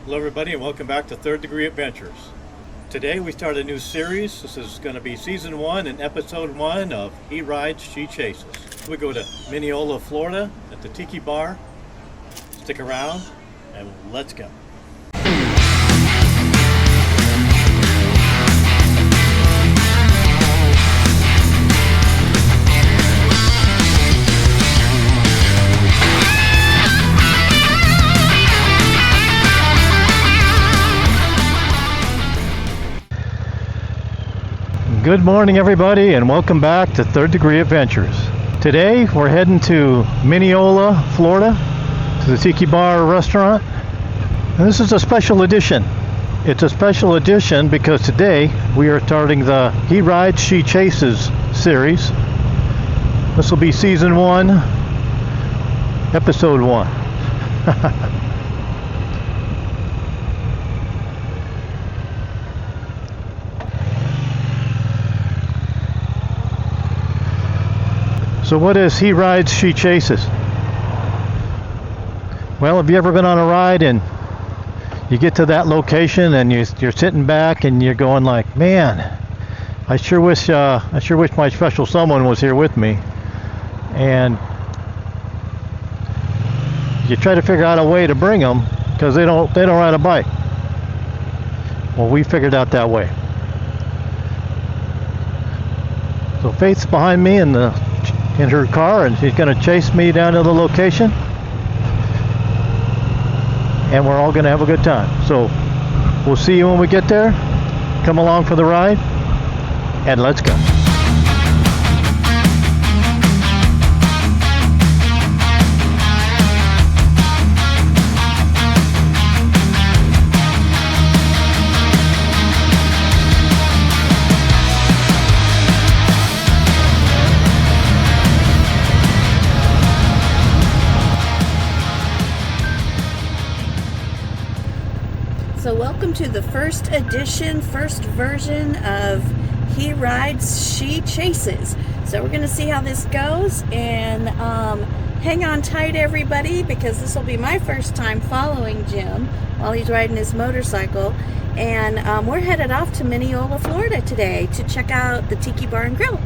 Hello everybody and welcome back to Third Degree Adventures. Today we start a new series. This is going to be Season 1 and Episode 1 of He Rides, She Chases. We go to Minneola, Florida at the Tiki Bar. Stick around and let's go. Good morning everybody and welcome back to Third Degree Adventures. Today we're heading to Minneola, Florida to the Tiki Bar restaurant. And this is a special edition. It's a special edition because today we are starting the He Rides, She Chases series. This will be Season 1, Episode 1. So what is He Rides, She Chases? Well, have you ever been on a ride and you get to that location and you're sitting back and you're going like, man, I sure wish my special someone was here with me. And you try to figure out a way to bring them because they don't ride a bike. Well, we figured out that way. So Faith's behind me in her car and she's going to chase me down to the location and we're all going to have a good time. So we'll see you when we get there. Come along for the ride and let's go. So welcome to the first version of He Rides, She Chases. So we're going to see how this goes and hang on tight everybody because this will be my first time following Jim while he's riding his motorcycle. And we're headed off to Minneola, Florida today to check out the Tiki Bar and Grill.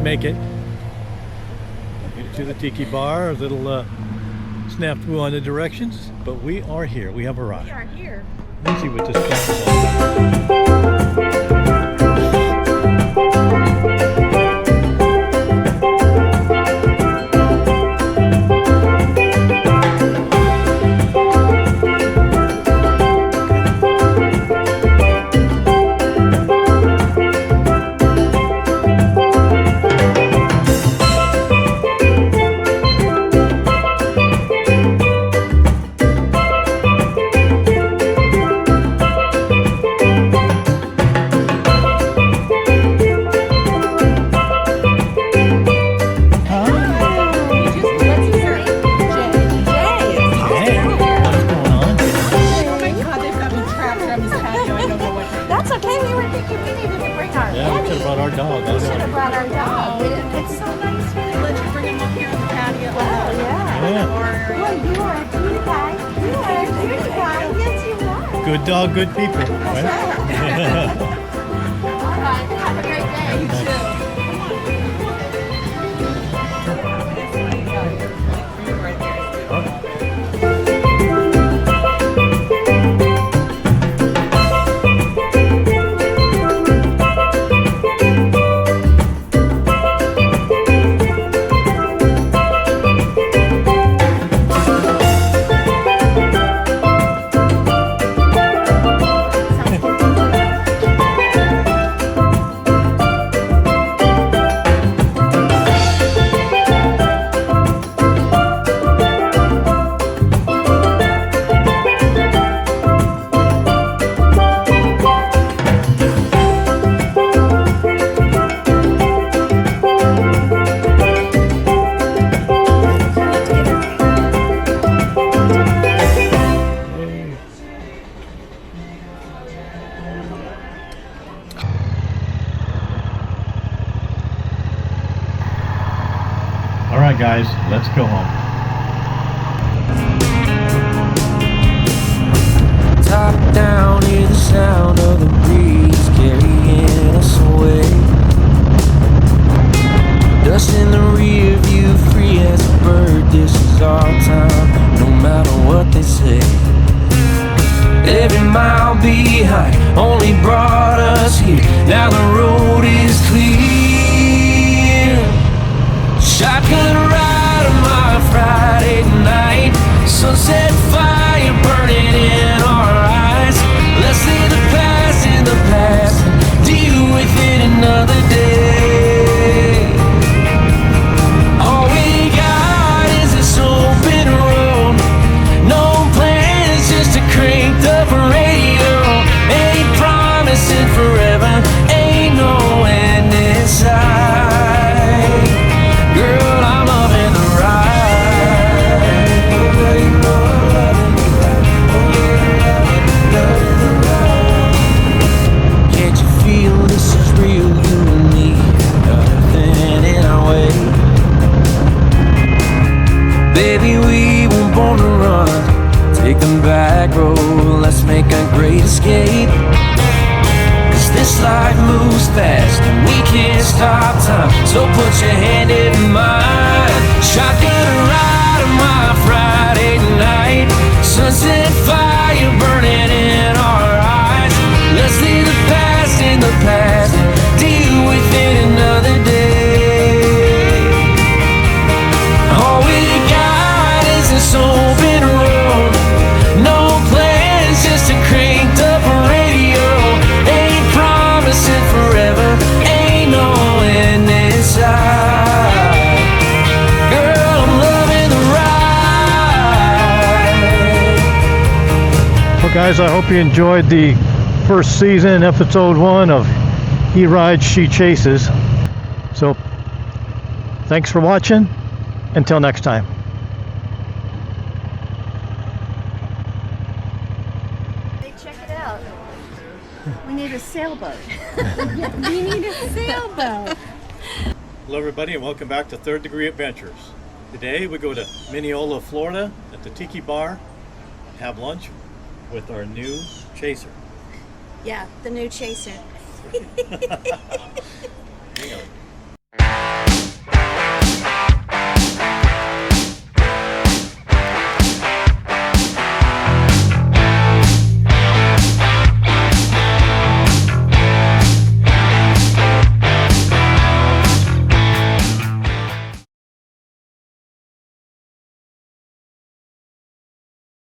make it. Made it to the Tiki Bar. A little snafu on the directions, but we are here. We have arrived. We are here. Let's see what this place is all about. That's okay. We were thinking we needed to bring our Yeah, we could have brought our dog. We should have brought our dog. It's so nice. They let you bring them up here on the patio. Oh, yeah. Yeah. Well, you are a cutie guy. You are a cutie guy. Yes, you are. Good dog, good people. Right? All right. Have a great day. You too. All right, guys, let's go home. Top down, hear the sound of the breeze carrying us away. Dust in the rear view, free as a bird. This is our time, no matter what they say. Every mile behind only brought us here. Now the road is clear. Shotgun ride on my Friday night. Sunset fire burning in our eyes. Let's leave the past in the past and deal with it another day. All we got is this open road. No plans, just a cranked up radio. Ain't promising forever, ain't no end in sight. Girl, I'm loving the ride. Can't you feel this is real? You and me, nothing in our way. Baby, we weren't born to run. Take the back road, let's make a great escape. This life moves fast and we can't stop time. So put your hand in mine. Shotgun ride on my Friday night. Sunset fire burning in our eyes. Let's leave the past in the past. Deal with it another day. All we got is this open road. No plans, just a cranked up radio. Ain't promising forever, ain't no end in sight. Girl, I'm loving the ride. Well, guys, I hope you enjoyed the first season, episode 1 of He Rides, She Chases. So, thanks for watching. Until next time. Hey, check it out. We need a sailboat. We need a sailboat. Hello, everybody, and welcome back to Third Degree Adventures. Today we go to Minneola, Florida, at the Tiki Bar, and have lunch with our new chaser. Yeah, the new chaser. Hang on.